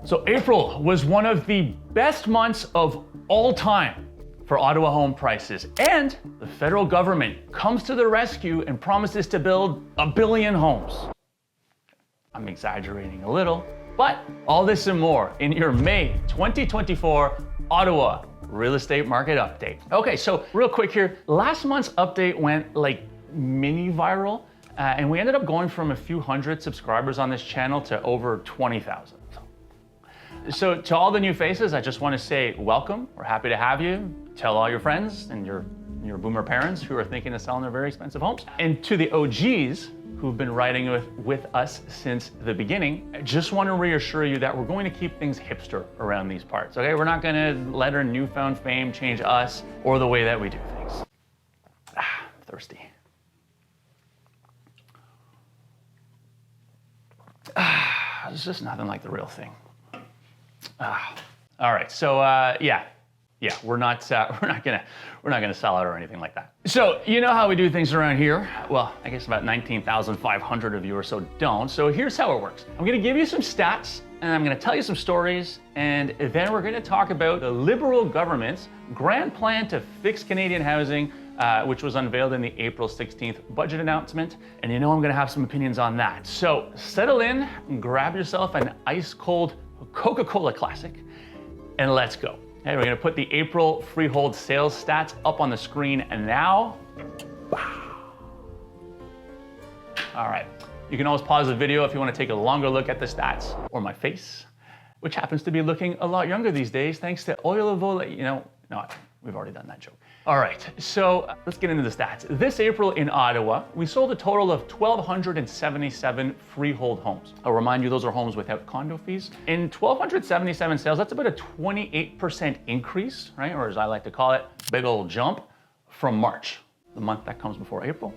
So April was one of the best months of all time for Ottawa home prices, and the federal government comes to the rescue and promises to build 1 billion homes. I'm exaggerating a little, but all this and more in your May 2024 Ottawa Real Estate Market update. Okay, so real quick here, last month's update went like mini viral, and we ended up going from a few hundred subscribers on this channel to over 20,000. So to all the new faces, I just want to say welcome. We're happy to have you. Tell all your friends and your boomer parents who are thinking of selling their very expensive homes. And to the OGs who've been riding with us since the beginning, I just want to reassure you that we're going to keep things hipster around these parts, okay? We're not going to let our newfound fame change us or the way that we do things. Thirsty. It's just nothing like the real thing. All right, so yeah, we're not gonna sell out or anything like that. So you know how we do things around here. Well, I guess about 19,500 of you or so don't. So here's how it works. I'm gonna give you some stats, and I'm gonna tell you some stories, and then we're gonna talk about the Liberal government's grand plan to fix Canadian housing, which was unveiled in the April 16th budget announcement. And you know I'm gonna have some opinions on that. So settle in, grab yourself an ice cold Coca-Cola Classic, and let's go. Okay, we're gonna put the April freehold sales stats up on the screen, and now, all right. You can always pause the video if you wanna take a longer look at the stats, or my face, which happens to be looking a lot younger these days, thanks to oil of ole, no, we've already done that joke. All right, so let's get into the stats. This April in Ottawa, we sold a total of 1,277 freehold homes. I'll remind you, those are homes without condo fees. In 1,277 sales, that's about a 28% increase, right? Or as I like to call it, big old jump from March, the month that comes before April.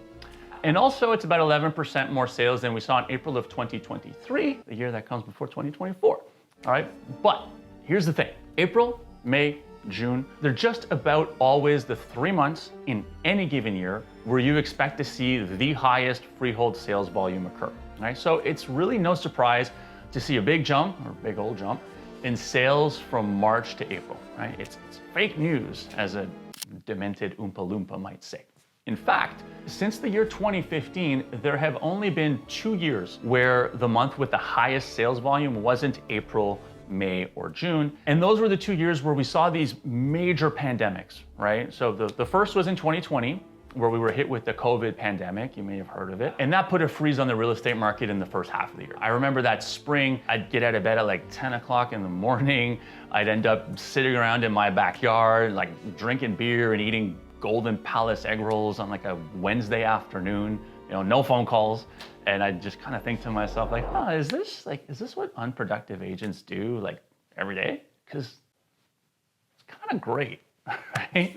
And also it's about 11% more sales than we saw in April of 2023, the year that comes before 2024, all right? But here's the thing, April, May, June, they're just about always the 3 months in any given year where you expect to see the highest freehold sales volume occur, right? So it's really no surprise to see a big jump, or big old jump, in sales from March to April, right? It's fake news, as a demented Oompa Loompa might say. In fact, since the year 2015, there have only been 2 years where the month with the highest sales volume wasn't April, May, or June. And those were the 2 years where we saw these major pandemics, right? So the first was in 2020, where we were hit with the COVID pandemic. You may have heard of it. And that put a freeze on the real estate market in the first half of the year. I remember that spring, I'd get out of bed at like 10 o'clock in the morning. I'd end up sitting around in my backyard, like drinking beer and eating Golden Palace egg rolls on like a Wednesday afternoon, no phone calls. And I just kind of think to myself, like, is this what unproductive agents do like every day? Because it's kind of great, right?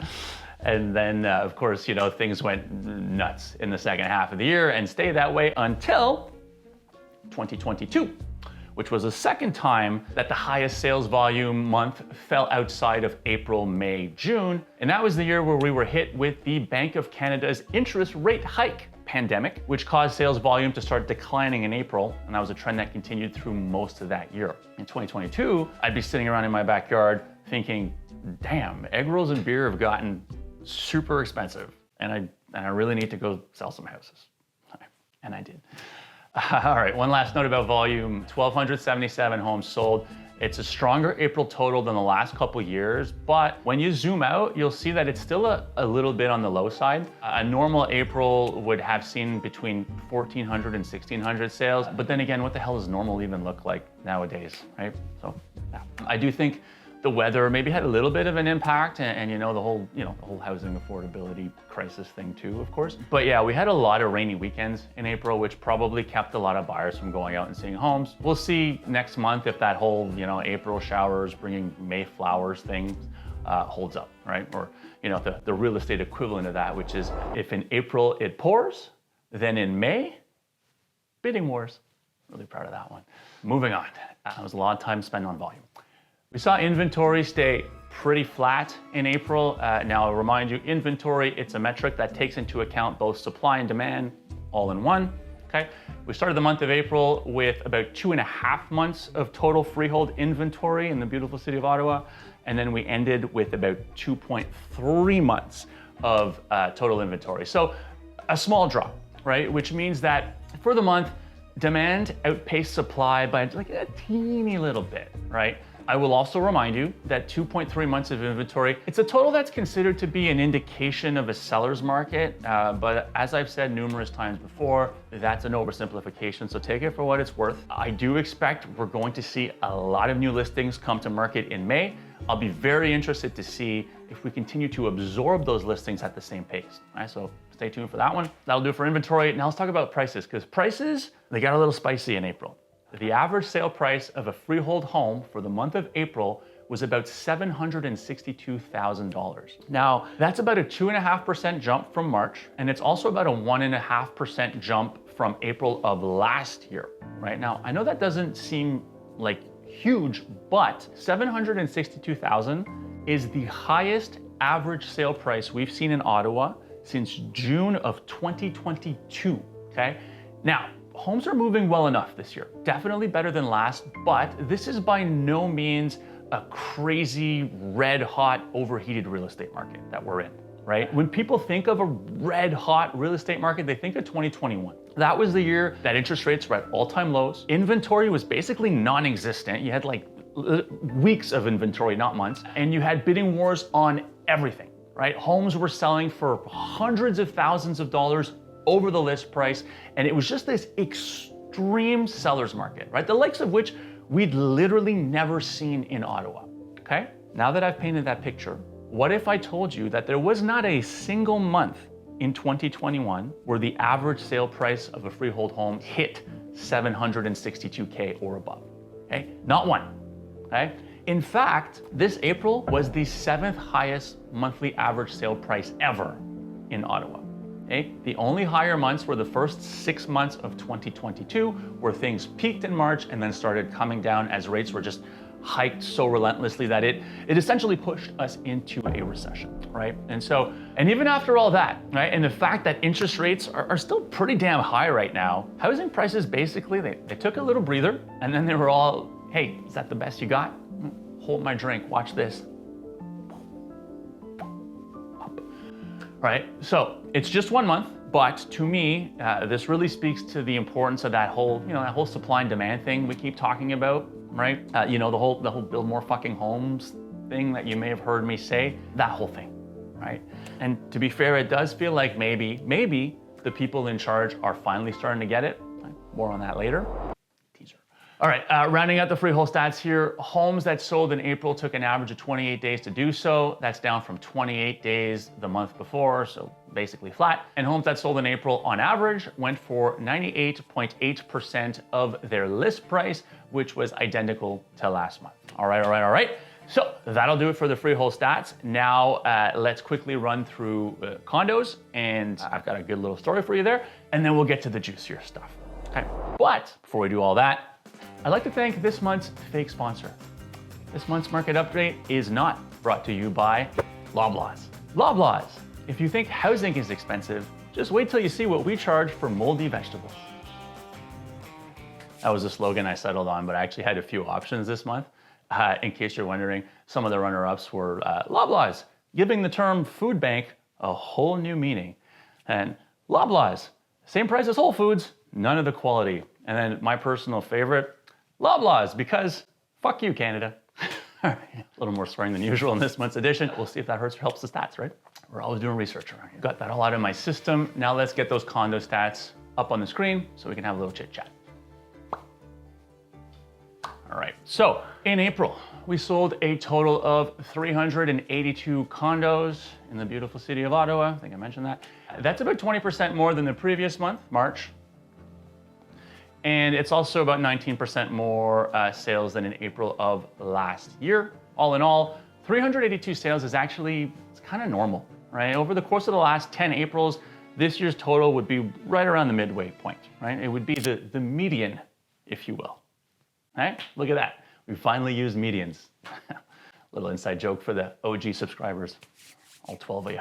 And then, of course, things went nuts in the second half of the year and stayed that way until 2022, which was the second time that the highest sales volume month fell outside of April, May, June. And that was the year where we were hit with the Bank of Canada's interest rate hike pandemic, which caused sales volume to start declining in April, and that was a trend that continued through most of that year. In 2022, I'd be sitting around in my backyard thinking, damn, egg rolls and beer have gotten super expensive, and I really need to go sell some houses. And I did. All right, one last note about volume, 1,277 homes sold. It's a stronger April total than the last couple years, but when you zoom out, you'll see that it's still a little bit on the low side. A normal April would have seen between 1,400 and 1,600 sales, but then again, what the hell does normal even look like nowadays, right? So yeah. I do think the weather maybe had a little bit of an impact, and the whole housing affordability crisis thing too, of course. But yeah, we had a lot of rainy weekends in April, which probably kept a lot of buyers from going out and seeing homes. We'll see next month if that whole, April showers bringing May flowers thing holds up, right? Or, the real estate equivalent of that, which is if in April it pours, then in May, bidding wars. Really proud of that one. Moving on. That was a lot of time spent on volume. We saw inventory stay pretty flat in April. Now, I'll remind you, inventory, it's a metric that takes into account both supply and demand all in one. Okay, we started the month of April with about 2.5 months of total freehold inventory in the beautiful city of Ottawa, and then we ended with about 2.3 months of total inventory. So a small drop, right? Which means that for the month, demand outpaced supply by like a teeny little bit, right? I will also remind you that 2.3 months of inventory, it's a total that's considered to be an indication of a seller's market, but as I've said numerous times before, that's an oversimplification, so take it for what it's worth. I do expect we're going to see a lot of new listings come to market in May. I'll be very interested to see if we continue to absorb those listings at the same pace, right? So stay tuned for that one. That'll do it for inventory. Now let's talk about prices, because prices, they got a little spicy in April. The average sale price of a freehold home for the month of April was about $762,000. Now, that's about a 2.5% jump from March, and it's also about a 1.5% jump from April of last year, right? Now, I know that doesn't seem like huge, but $762,000 is the highest average sale price we've seen in Ottawa since June of 2022, okay? Now, homes are moving well enough this year, definitely better than last, but this is by no means a crazy, red hot, overheated real estate market that we're in, right? When people think of a red hot real estate market, they think of 2021. That was the year that interest rates were at all-time lows. Inventory was basically non-existent. You had like weeks of inventory, not months, and you had bidding wars on everything, right? Homes were selling for hundreds of thousands of dollars over the list price, and it was just this extreme seller's market, right? The likes of which we'd literally never seen in Ottawa, okay? Now that I've painted that picture, what if I told you that there was not a single month in 2021 where the average sale price of a freehold home hit $762K or above, okay? Not one, okay? In fact, this April was the 7th highest monthly average sale price ever in Ottawa. Okay? The only higher months were the first 6 months of 2022, where things peaked in March and then started coming down as rates were just hiked so relentlessly that it essentially pushed us into a recession, right? And even after all that, right, and the fact that interest rates are still pretty damn high right now, housing prices basically, they took a little breather, and then they were all, hey, is that the best you got? Hold my drink, watch this. Right, so it's just 1 month, but to me, this really speaks to the importance of that whole, that whole supply and demand thing we keep talking about, right? The whole build more fucking homes thing that you may have heard me say, that whole thing, right? And to be fair, it does feel like maybe the people in charge are finally starting to get it. More on that later. All right, rounding out the freehold stats here, homes that sold in April took an average of 28 days to do so. That's down from 28 days the month before, so basically flat. And homes that sold in April on average went for 98.8% of their list price, which was identical to last month. All right. So that'll do it for the freehold stats. Now let's quickly run through condos, and I've got a good little story for you there, and then we'll get to the juicier stuff. Okay, but before we do all that, I'd like to thank this month's fake sponsor. This month's market update is not brought to you by Loblaws. Loblaws, if you think housing is expensive, just wait till you see what we charge for moldy vegetables. That was a slogan I settled on, but I actually had a few options this month. In case you're wondering, some of the runner-ups were Loblaws, giving the term food bank a whole new meaning. And Loblaws, same price as Whole Foods, none of the quality. And then my personal favorite, Loblaws, because fuck you, Canada. All right, a little more swearing than usual in this month's edition. We'll see if that hurts or helps the stats, right? We're always doing research around here. Got that all out of my system. Now let's get those condo stats up on the screen so we can have a little chit chat. All right, so in April, we sold a total of 382 condos in the beautiful city of Ottawa. I think I mentioned that. That's about 20% more than the previous month, March. And it's also about 19% more sales than in April of last year. All in all, 382 sales is actually, it's kind of normal, right? Over the course of the last 10 Aprils, this year's total would be right around the midway point, right? It would be the median, if you will, right? Look at that. We finally used medians. Little inside joke for the OG subscribers, all 12 of you.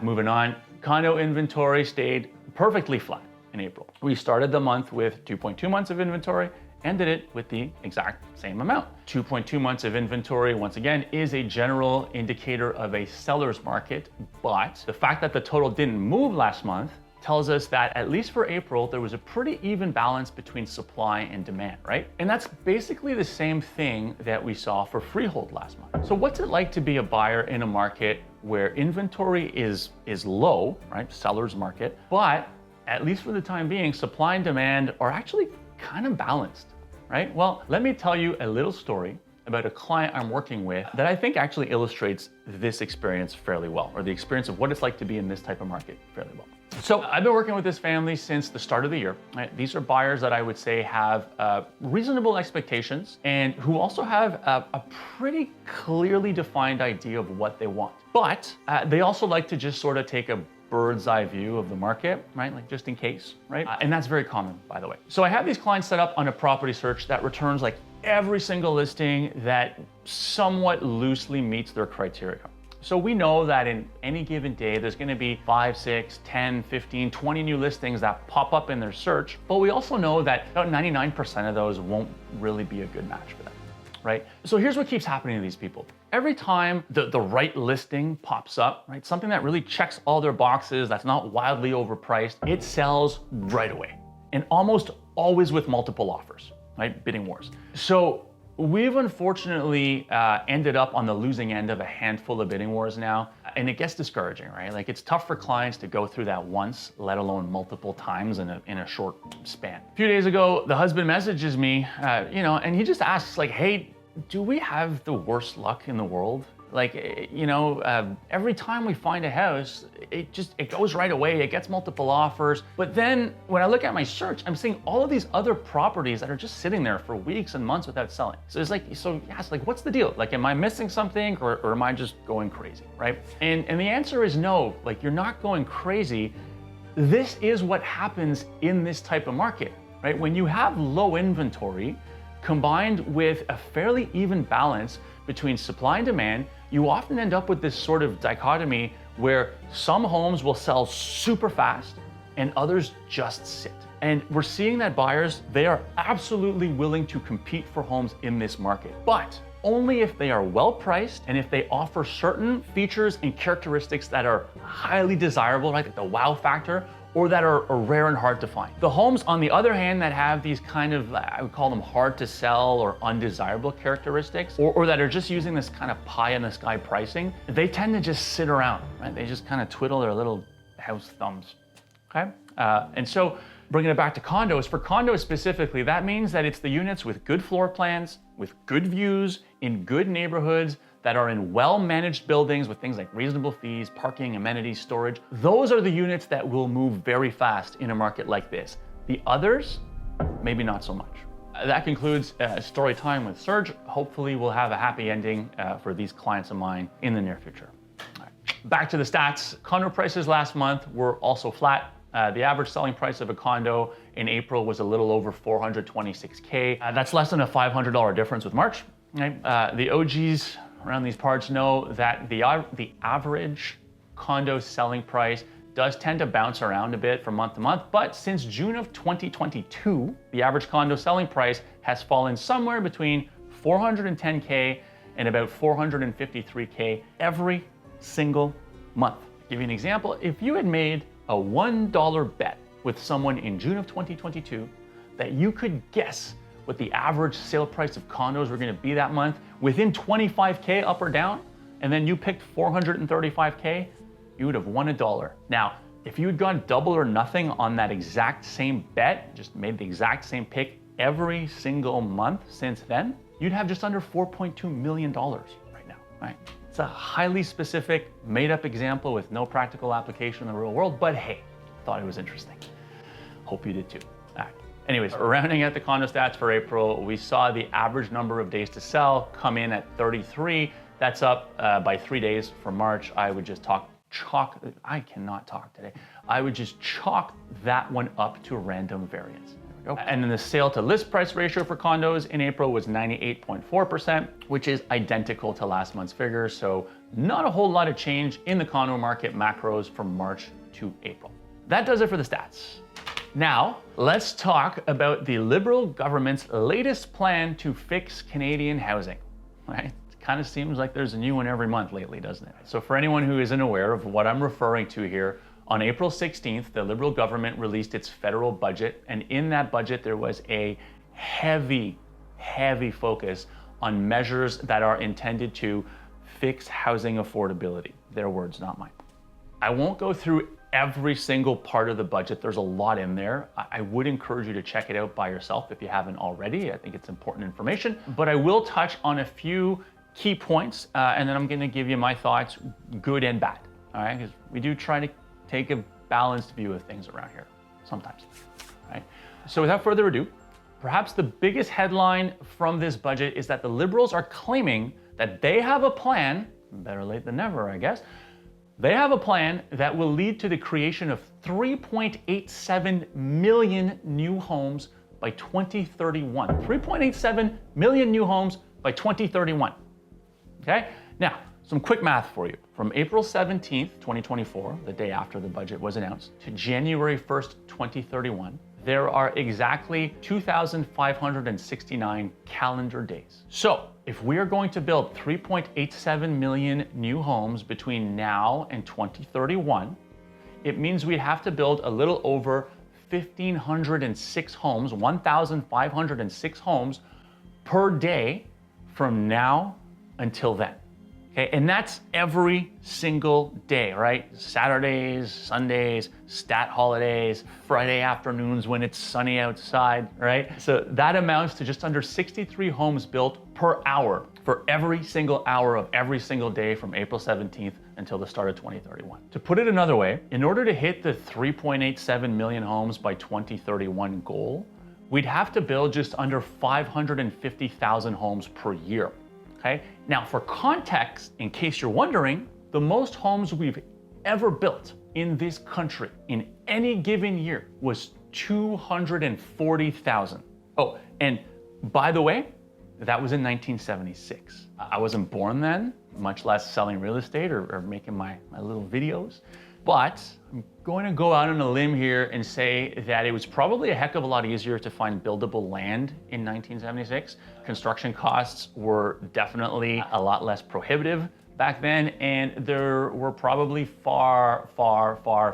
Moving on, condo inventory stayed perfectly flat. in April. We started the month with 2.2 months of inventory, ended it with the exact same amount. 2.2 months of inventory, once again, is a general indicator of a seller's market, but the fact that the total didn't move last month tells us that at least for April, there was a pretty even balance between supply and demand, right? And that's basically the same thing that we saw for freehold last month. So what's it like to be a buyer in a market where inventory is low, right? Seller's market, but at least for the time being, supply and demand are actually kind of balanced, right? Well, let me tell you a little story about a client I'm working with that I think actually illustrates this experience fairly well, or the experience of what it's like to be in this type of market fairly well. So I've been working with this family since the start of the year. Right? These are buyers that I would say have reasonable expectations and who also have a pretty clearly defined idea of what they want. But they also like to just sort of take a bird's eye view of the market, right? Like just in case, right? And that's very common, by the way. So I have these clients set up on a property search that returns like every single listing that somewhat loosely meets their criteria. So we know that in any given day, there's gonna be 5, 6, 10, 15, 20 new listings that pop up in their search. But we also know that about 99% of those won't really be a good match for them, right? So here's what keeps happening to these people. Every time the right listing pops up, right? Something that really checks all their boxes, that's not wildly overpriced, it sells right away. And almost always with multiple offers, right? Bidding wars. So we've unfortunately ended up on the losing end of a handful of bidding wars now, and it gets discouraging, right? Like it's tough for clients to go through that once, let alone multiple times in a short span. A few days ago, the husband messages me, and he just asks like, hey, do we have the worst luck in the world? Like, every time we find a house, it goes right away, it gets multiple offers. But then when I look at my search, I'm seeing all of these other properties that are just sitting there for weeks and months without selling. So it's like, what's the deal? Like, am I missing something or am I just going crazy, right? And the answer is no, like you're not going crazy. This is what happens in this type of market, right? When you have low inventory combined with a fairly even balance between supply and demand, you often end up with this sort of dichotomy where some homes will sell super fast and others just sit. And we're seeing that buyers, they are absolutely willing to compete for homes in this market, but only if they are well priced and if they offer certain features and characteristics that are highly desirable, right? Like the wow factor, or that are rare and hard to find. The homes, on the other hand, that have these kind of, I would call them hard to sell or undesirable characteristics, or that are just using this kind of pie in the sky pricing, they tend to just sit around, right? They just kind of twiddle their little house thumbs, okay? And so bringing it back to condos, for condos specifically, that means that it's the units with good floor plans, with good views, in good neighborhoods, that are in well-managed buildings with things like reasonable fees, parking, amenities, storage. Those are the units that will move very fast in a market like this. The others, maybe not so much. That concludes story time with Serge. Hopefully we'll have a happy ending for these clients of mine in the near future. All right. Back to the stats. Condo prices last month were also flat. The average selling price of a condo in April was a little over $426K. That's less than a $500 difference with March. Right? The OGs around these parts know that the average condo selling price does tend to bounce around a bit from month to month, but since June of 2022, the average condo selling price has fallen somewhere between $410K and about $453K every single month. To give you an example, if you had made a $1 bet with someone in June of 2022 that you could guess what the average sale price of condos were going to be that month within 25K up or down, and then you picked 435K, you would have won $1. Now, if you had gone double or nothing on that exact same bet, just made the exact same pick every single month since then, you'd have just under $4.2 million right now, right? It's a highly specific, made-up example with no practical application in the real world, but hey, thought it was interesting. Hope you did too. All right. Anyways, rounding out the condo stats for April, we saw the average number of days to sell come in at 33. That's up by 3 days from March. I would just I cannot talk today. I would just chalk that one up to random variance. There we go. And then the sale to list price ratio for condos in April was 98.4%, which is identical to last month's figures. So not a whole lot of change in the condo market macros from March to April. That does it for the stats. Now, let's talk about the Liberal government's latest plan to fix Canadian housing, right? It kind of seems like there's a new one every month lately, doesn't it? So for anyone who isn't aware of what I'm referring to here, on April 16th, the Liberal government released its federal budget, and in that budget, there was a heavy focus on measures that are intended to fix housing affordability. Their words, not mine. I won't go through every single part of the budget. There's a lot in there. I would encourage you to check it out by yourself if you haven't already. I think it's important information, but I will touch on a few key points, and then I'm gonna give you my thoughts, good and bad, all right? Because we do try to take a balanced view of things around here sometimes, right? So without further ado, perhaps the biggest headline from this budget is that the Liberals are claiming that they have a plan, better late than never, I guess. They have a plan that will lead to the creation of 3.87 million new homes by 2031. 3.87 million new homes by 2031, okay? Now, some quick math for you. From April 17th, 2024, the day after the budget was announced, to January 1st, 2031, there are exactly 2,569 calendar days. So if we are going to build 3.87 million new homes between now and 2031, it means we'd have to build a little over 1,506 homes, 1,506 homes per day from now until then. Okay, and that's every single day, right? Saturdays, Sundays, stat holidays, Friday afternoons when it's sunny outside, right? So that amounts to just under 63 homes built per hour for every single hour of every single day from April 17th until the start of 2031. To put it another way, in order to hit the 3.87 million homes by 2031 goal, we'd have to build just under 550,000 homes per year. Okay? Now, for context, in case you're wondering, the most homes we've ever built in this country in any given year was 240,000. Oh, and by the way, that was in 1976. I wasn't born then, much less selling real estate or making my little videos. But I'm going to go out on a limb here and say that it was probably a heck of a lot easier to find buildable land in 1976. Construction costs were definitely a lot less prohibitive back then, and there were probably far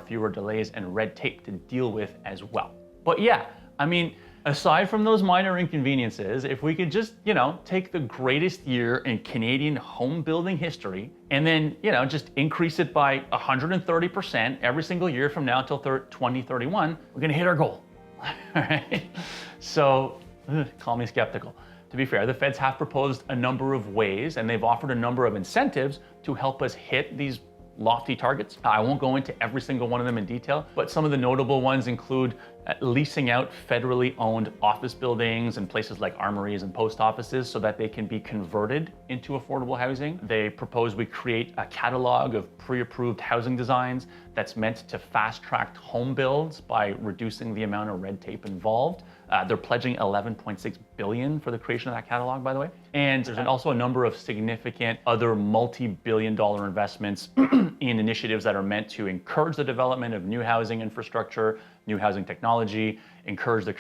fewer delays and red tape to deal with as well. But yeah, I mean, aside from those minor inconveniences, if we could just, take the greatest year in Canadian home building history and then, just increase it by 130% every single year from now until 2031, we're gonna hit our goal, all right? So, call me skeptical. To be fair, the feds have proposed a number of ways and they've offered a number of incentives to help us hit these lofty targets. I won't go into every single one of them in detail, but some of the notable ones include leasing out federally owned office buildings and places like armories and post offices so that they can be converted into affordable housing. They propose we create a catalog of pre-approved housing designs that's meant to fast-track home builds by reducing the amount of red tape involved. They're pledging $11.6 billion for the creation of that catalog, by the way. And there's also a number of significant other multi-billion-dollar investments in initiatives that are meant to encourage the development of new housing infrastructure, new housing technology, encourage the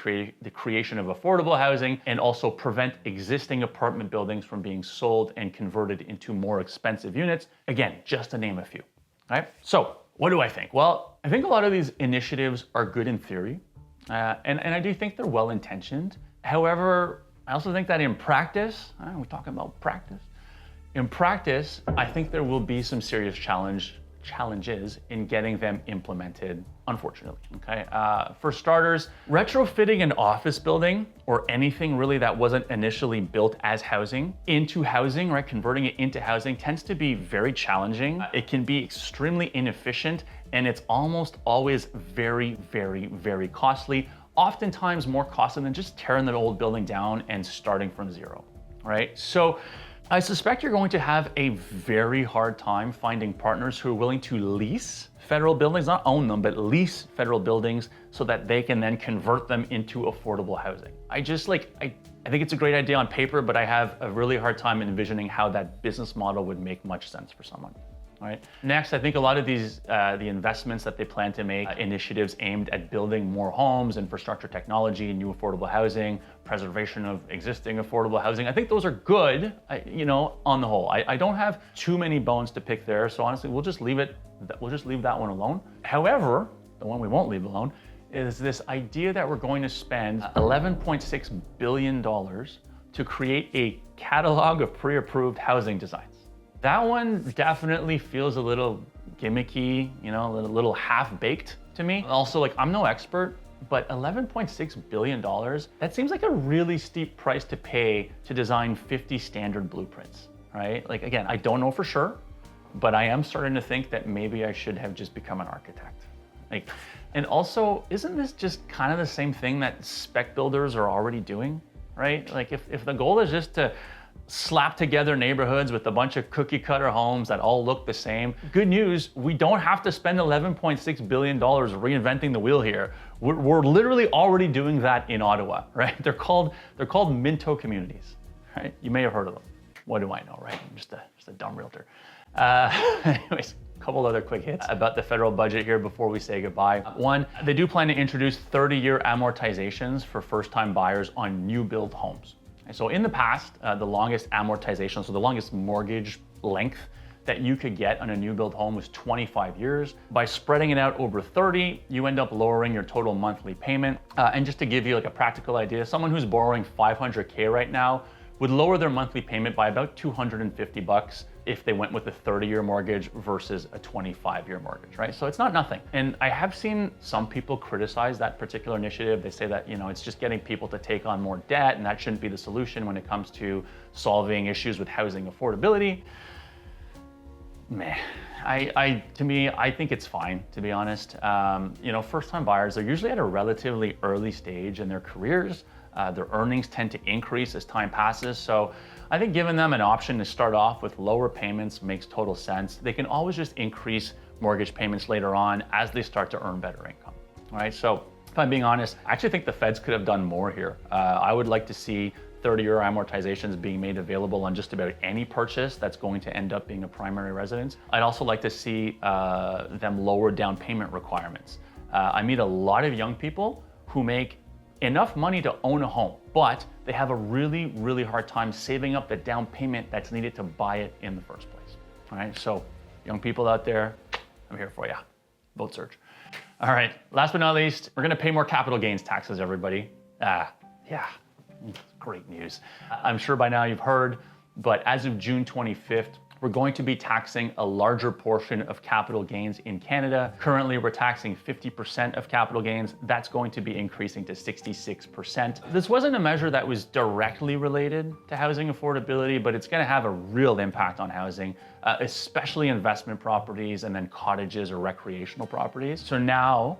creation of affordable housing, and also prevent existing apartment buildings from being sold and converted into more expensive units. Again, just to name a few, right? So what do I think? Well, I think a lot of these initiatives are good in theory. And I do think they're well-intentioned. However, I also think that in practice, we're talking about practice. In practice, I think there will be some serious challenges in getting them implemented, unfortunately, okay? For starters, retrofitting an office building or anything really that wasn't initially built as housing into housing, right? Converting it into housing tends to be very challenging. It can be extremely inefficient, and it's almost always very costly, oftentimes more costly than just tearing the old building down and starting from zero, right? So I suspect you're going to have a very hard time finding partners who are willing to lease federal buildings, not own them, but lease federal buildings so that they can then convert them into affordable housing. I think it's a great idea on paper, but I have a really hard time envisioning how that business model would make much sense for someone. Right. Next, I think a lot of these, the investments that they plan to make, initiatives aimed at building more homes, infrastructure technology, new affordable housing, preservation of existing affordable housing. I think those are good, on the whole. I don't have too many bones to pick there. So honestly, we'll just leave that one alone. However, the one we won't leave alone is this idea that we're going to spend $11.6 billion to create a catalog of pre-approved housing designs. That one definitely feels a little gimmicky, a little half-baked to me. Also, I'm no expert, but $11.6 billion, that seems like a really steep price to pay to design 50 standard blueprints, right? Again, I don't know for sure, but I am starting to think that maybe I should have just become an architect. And also, isn't this just kind of the same thing that spec builders are already doing, right? If the goal is just to slap together neighborhoods with a bunch of cookie cutter homes that all look the same. Good news, we don't have to spend $11.6 billion reinventing the wheel here. We're literally already doing that in Ottawa, right? They're called Minto communities, right? You may have heard of them. What do I know, right? I'm just a dumb realtor. Anyways, a couple other quick hits about the federal budget here before we say goodbye. One, they do plan to introduce 30-year amortizations for first-time buyers on new build homes. So in the past, the longest amortization, so the longest mortgage length that you could get on a new build home was 25 years. By spreading it out over 30, you end up lowering your total monthly payment. And just to give you a practical idea, someone who's borrowing $500K right now would lower their monthly payment by about $250 if they went with a 30-year mortgage versus a 25-year mortgage, right? So it's not nothing. And I have seen some people criticize that particular initiative. They say that, it's just getting people to take on more debt, and that shouldn't be the solution when it comes to solving issues with housing affordability. To me, I think it's fine, to be honest. First-time buyers are usually at a relatively early stage in their careers. Their earnings tend to increase as time passes. So I think giving them an option to start off with lower payments makes total sense. They can always just increase mortgage payments later on as they start to earn better income, right? So if I'm being honest, I actually think the feds could have done more here. I would like to see 30-year amortizations being made available on just about any purchase that's going to end up being a primary residence. I'd also like to see them lower down payment requirements. I meet a lot of young people who make enough money to own a home, but they have a really, really hard time saving up the down payment that's needed to buy it in the first place. All right, so young people out there, I'm here for you. Vote Serge. All right, last but not least, we're gonna pay more capital gains taxes, everybody. Yeah, great news. I'm sure by now you've heard, but as of June 25th, we're going to be taxing a larger portion of capital gains in Canada. Currently, we're taxing 50% of capital gains. That's going to be increasing to 66%. This wasn't a measure that was directly related to housing affordability, but it's gonna have a real impact on housing, especially investment properties and then cottages or recreational properties. So now,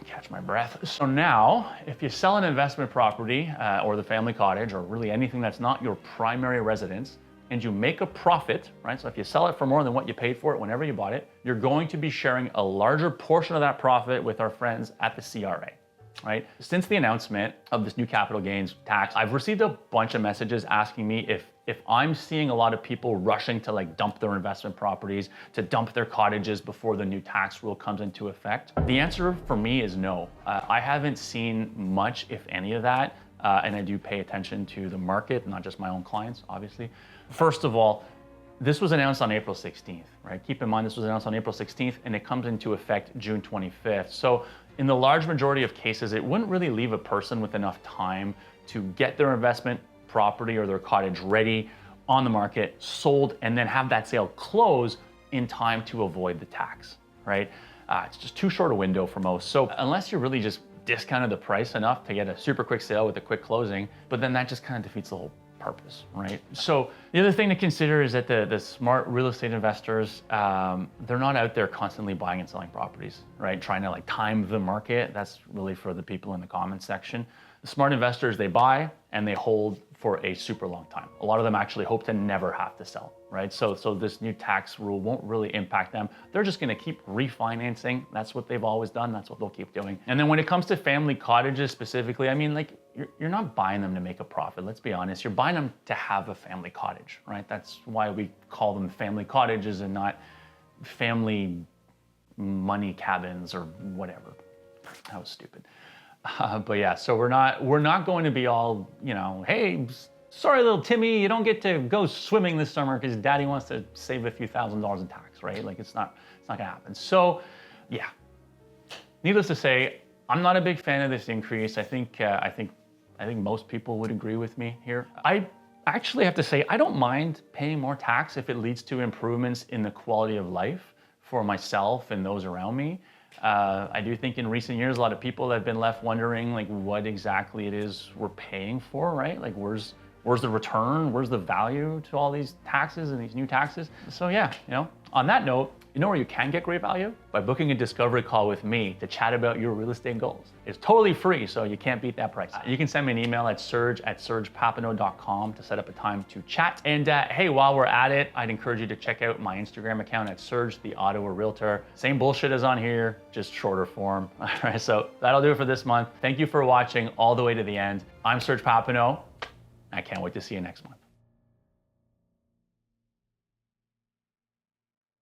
catch my breath. So now, if you sell an investment property or the family cottage or really anything that's not your primary residence, and you make a profit, right? So if you sell it for more than what you paid for it whenever you bought it, you're going to be sharing a larger portion of that profit with our friends at the CRA, right? Since the announcement of this new capital gains tax, I've received a bunch of messages asking me if I'm seeing a lot of people rushing to dump their investment properties, to dump their cottages before the new tax rule comes into effect. The answer for me is no. I haven't seen much, if any of that, and I do pay attention to the market, not just my own clients, obviously. First of all, this was announced on April 16th, right? Keep in mind this was announced on April 16th and it comes into effect June 25th. So in the large majority of cases, it wouldn't really leave a person with enough time to get their investment property or their cottage ready, on the market, sold, and then have that sale close in time to avoid the tax, right? It's just too short a window for most. So unless you're really just discounted the price enough to get a super quick sale with a quick closing, but then that just kind of defeats the whole purpose, right? So the other thing to consider is that the smart real estate investors, they're not out there constantly buying and selling properties, right? Trying to time the market. That's really for the people in the comments section. The smart investors, they buy and they hold for a super long time. A lot of them actually hope to never have to sell, right? So this new tax rule won't really impact them. They're just gonna keep refinancing. That's what they've always done. That's what they'll keep doing. And then when it comes to family cottages specifically, you're not buying them to make a profit. Let's be honest. You're buying them to have a family cottage, right? That's why we call them family cottages and not family money cabins or whatever. That was stupid. But yeah, so we're not going to be all, you know, hey, sorry, little Timmy, you don't get to go swimming this summer because daddy wants to save a few $1,000s in tax, right? Like it's not gonna happen. So yeah, needless to say, I'm not a big fan of this increase. I think most people would agree with me here. I actually have to say, I don't mind paying more tax if it leads to improvements in the quality of life for myself and those around me. I do think in recent years, a lot of people have been left wondering like what exactly it is we're paying for, right? Like where's the return? Where's the value to all these taxes and these new taxes? So yeah, you know, on that note, you know where you can get great value? By booking a discovery call with me to chat about your real estate goals. It's totally free, so you can't beat that price. You can send me an email at serge@sergepapineau.com to set up a time to chat. And hey, while we're at it, I'd encourage you to check out my Instagram account at Serge, the Ottawa Realtor. Same bullshit as on here, just shorter form. All right, so that'll do it for this month. Thank you for watching all the way to the end. I'm Serge Papineau. I can't wait to see you next month.